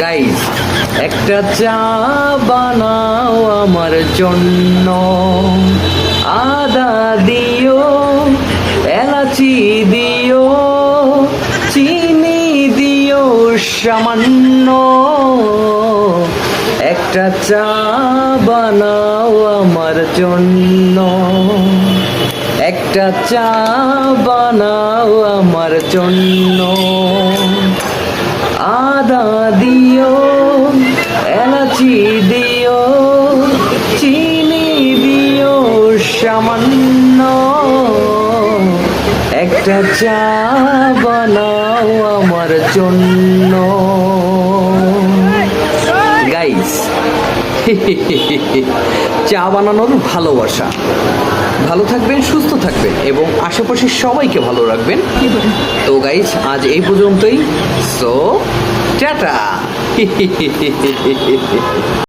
Guys, একটা চা বানাও আমার জন্য, আদা দিও, এলাচি দিও, চিনি দিও সামান্য। একটা চা বানাও আমার জন্য, একটা চা বানাও আমার জন্য। আদা দিও, এলাচি দিও, চিনি দিও সামান্য। একটা চা বানাও আমার জন্য। গাইস, চা বানানোর ভালোবাসা। ভালো থাকবেন, সুস্থ থাকবেন এবং আশেপাশের সবাইকে ভালো রাখবেন। তো গাইস, আজ এই পর্যন্তই। So tata.